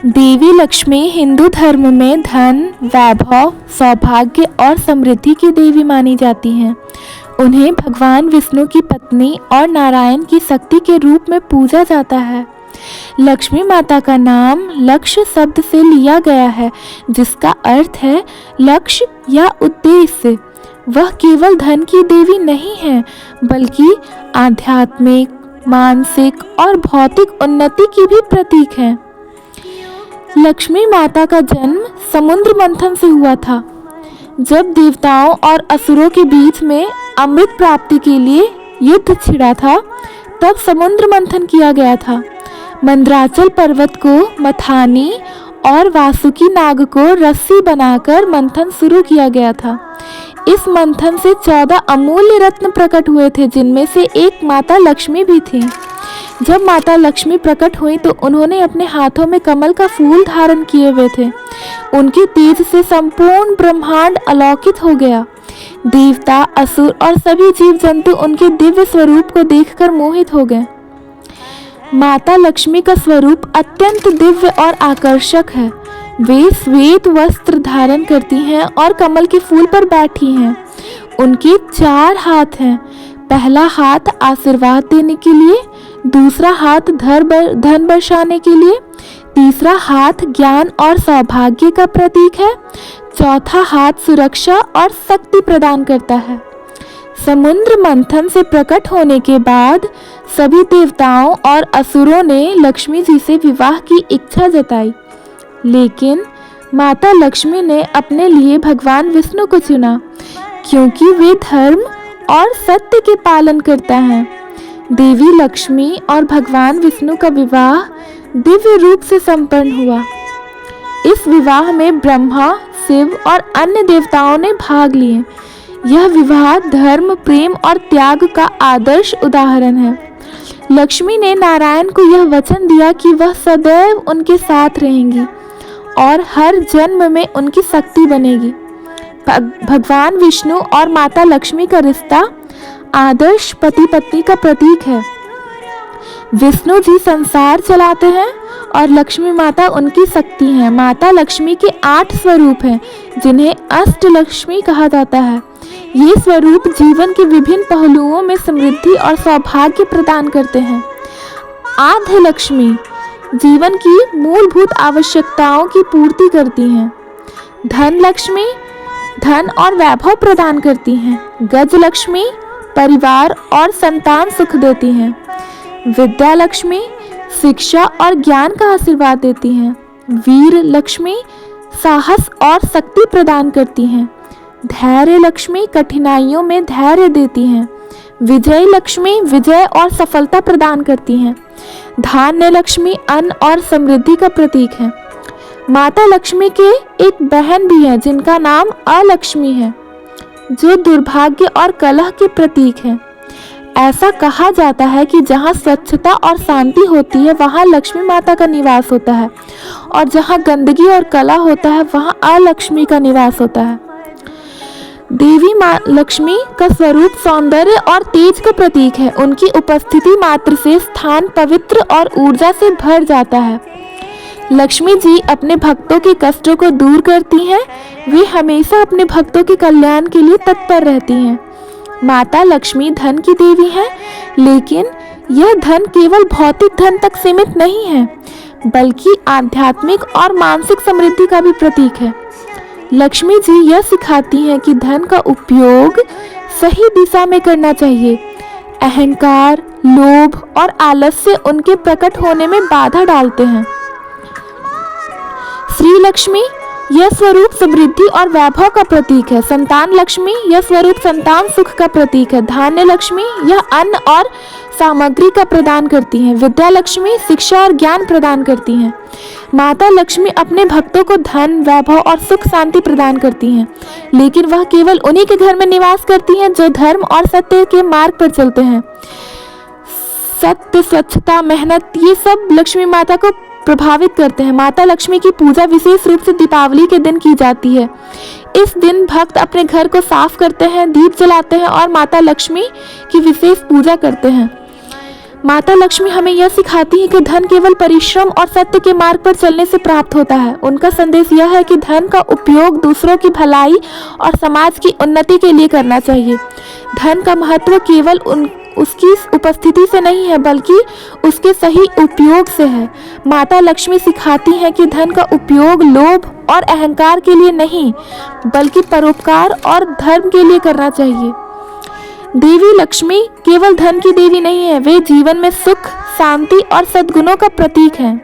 देवी लक्ष्मी हिंदू धर्म में धन, वैभव, सौभाग्य और समृद्धि की देवी मानी जाती हैं। उन्हें भगवान विष्णु की पत्नी और नारायण की शक्ति के रूप में पूजा जाता है। लक्ष्मी माता का नाम लक्ष्य शब्द से लिया गया है, जिसका अर्थ है लक्ष्य या उद्देश्य। वह केवल धन की देवी नहीं है, बल्कि आध्यात्मिक, मानसिक और भौतिक उन्नति की भी प्रतीक है। लक्ष्मी माता का जन्म समुद्र मंथन से हुआ था। जब देवताओं और असुरों के बीच में अमृत प्राप्ति के लिए युद्ध छिड़ा था, तब समुद्र मंथन किया गया था। मंदराचल पर्वत को मथानी और वासुकी नाग को रस्सी बनाकर मंथन शुरू किया गया था। इस मंथन से 14 अमूल्य रत्न प्रकट हुए थे, जिनमें से एक माता लक्ष्मी भी थी। जब माता लक्ष्मी प्रकट हुई तो उन्होंने अपने हाथों में कमल का फूल धारण किए हुए थे। उनके तेज से संपूर्ण ब्रह्मांड अलौकित हो गया। देवता, असुर और सभी जीव जंतु उनके दिव्य स्वरूप को देखकर मोहित हो गए। माता लक्ष्मी का स्वरूप अत्यंत दिव्य और आकर्षक है। वे श्वेत वस्त्र धारण करती हैं और कमल के फूल पर बैठी हैं। उनके 4 हाथ हैं। पहला हाथ आशीर्वाद देने के लिए, दूसरा हाथ धन बरसाने के लिए, तीसरा हाथ ज्ञान और सौभाग्य का प्रतीक है, चौथा हाथ सुरक्षा और शक्ति प्रदान करता है। समुद्र मंथन से प्रकट होने के बाद सभी देवताओं और असुरों ने लक्ष्मी जी से विवाह की इच्छा जताई, लेकिन माता लक्ष्मी ने अपने लिए भगवान विष्णु को चुना, क्योंकि वे धर्म और सत्य के पालन करता है। देवी लक्ष्मी और भगवान विष्णु का विवाह दिव्य रूप से संपन्न हुआ। इस विवाह में ब्रह्मा, शिव और अन्य देवताओं ने भाग लिए। यह विवाह धर्म, प्रेम और त्याग का आदर्श उदाहरण है। लक्ष्मी ने नारायण को यह वचन दिया कि वह सदैव उनके साथ रहेंगी और हर जन्म में उनकी शक्ति बनेगी। भगवान विष्णु और माता लक्ष्मी का रिश्ता आदर्श पति पत्नी का प्रतीक है। विष्णु जी संसार चलाते हैं और लक्ष्मी माता उनकी शक्ति हैं। माता लक्ष्मी के 8 स्वरूप हैं, जिन्हें अष्ट लक्ष्मी कहा जाता है। ये स्वरूप जीवन के विभिन्न पहलुओं में समृद्धि और सौभाग्य प्रदान करते हैं। आद्य लक्ष्मी जीवन की मूलभूत आवश्यकताओं की पूर्ति करती हैं। धन लक्ष्मी धन और वैभव प्रदान करती हैं। गज लक्ष्मी परिवार और संतान सुख देती हैं। विद्या लक्ष्मी शिक्षा और ज्ञान का आशीर्वाद देती हैं। वीर लक्ष्मी साहस और शक्ति प्रदान करती हैं। धैर्य लक्ष्मी कठिनाइयों में धैर्य देती हैं। विजय लक्ष्मी विजय और सफलता प्रदान करती हैं। धान्य लक्ष्मी अन्न और समृद्धि का प्रतीक है। माता लक्ष्मी के एक बहन भी है, जिनका नाम अलक्ष्मी है, जो दुर्भाग्य और कलह के प्रतीक है। ऐसा कहा जाता है कि जहाँ स्वच्छता और शांति होती है, वहाँ लक्ष्मी माता का निवास होता है, और जहाँ गंदगी और कलह होता है, वहाँ अलक्ष्मी का निवास होता है। देवी माँ लक्ष्मी का स्वरूप सौंदर्य और तेज का प्रतीक है। उनकी उपस्थिति मात्र से स्थान पवित्र और ऊर्जा से भर जाता है। लक्ष्मी जी अपने भक्तों के कष्टों को दूर करती हैं। वे हमेशा अपने भक्तों के कल्याण के लिए तत्पर रहती हैं। माता लक्ष्मी धन की देवी है, लेकिन यह धन केवल भौतिक धन तक सीमित नहीं है, बल्कि आध्यात्मिक और मानसिक समृद्धि का भी प्रतीक है। लक्ष्मी जी यह सिखाती हैं कि धन का उपयोग सही दिशा में करना चाहिए। अहंकार, लोभ और आलस्य उनके प्रकट होने में बाधा डालते हैं। श्री लक्ष्मी यह स्वरूप समृद्धि और वैभव का प्रतीक है। संतान लक्ष्मी यह स्वरूप संतान सुख का प्रतीक है। धान्य लक्ष्मी यह अन्न और सामग्री का प्रदान करती हैं। विद्या लक्ष्मी शिक्षा और ज्ञान प्रदान करती हैं। माता लक्ष्मी अपने भक्तों को धन, वैभव और सुख शांति प्रदान करती हैं, लेकिन वह केवल उन्हीं के घर में निवास करती हैं जो धर्म और सत्य के मार्ग पर चलते हैं। सत्य, स्वच्छता, मेहनत ये सब लक्ष्मी माता को प्रभावित करते हैं। माता लक्ष्मी की पूजा विशेष रूप से दीपावली के दिन की जाती है। इस दिन भक्त अपने घर को साफ करते हैं, दीप जलाते हैं और माता लक्ष्मी की विशेष पूजा करते हैं। माता लक्ष्मी हमें यह सिखाती है कि धन केवल परिश्रम और सत्य के मार्ग पर चलने से प्राप्त होता है। उनका संदेश यह है कि धन का उपयोग दूसरों की भलाई और समाज की उन्नति के लिए करना चाहिए। धन का महत्व केवल उसकी उपस्थिति से नहीं है, बल्कि उसके सही उपयोग से है। माता लक्ष्मी सिखाती हैं कि धन का उपयोग लोभ और अहंकार के लिए नहीं, बल्कि परोपकार और धर्म के लिए करना चाहिए। देवी लक्ष्मी केवल धन की देवी नहीं है, वे जीवन में सुख, शांति और सद्गुणों का प्रतीक हैं।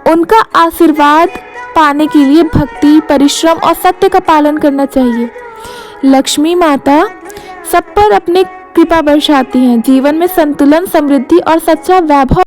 उनका आशीर्वाद पाने के लिए भक्ति, परिश्रम और सत्य का पालन करना चाहिए। लक्ष्मी माता सब पर अपनी कृपा बरसाती हैं, जीवन में संतुलन, समृद्धि और सच्चा वैभव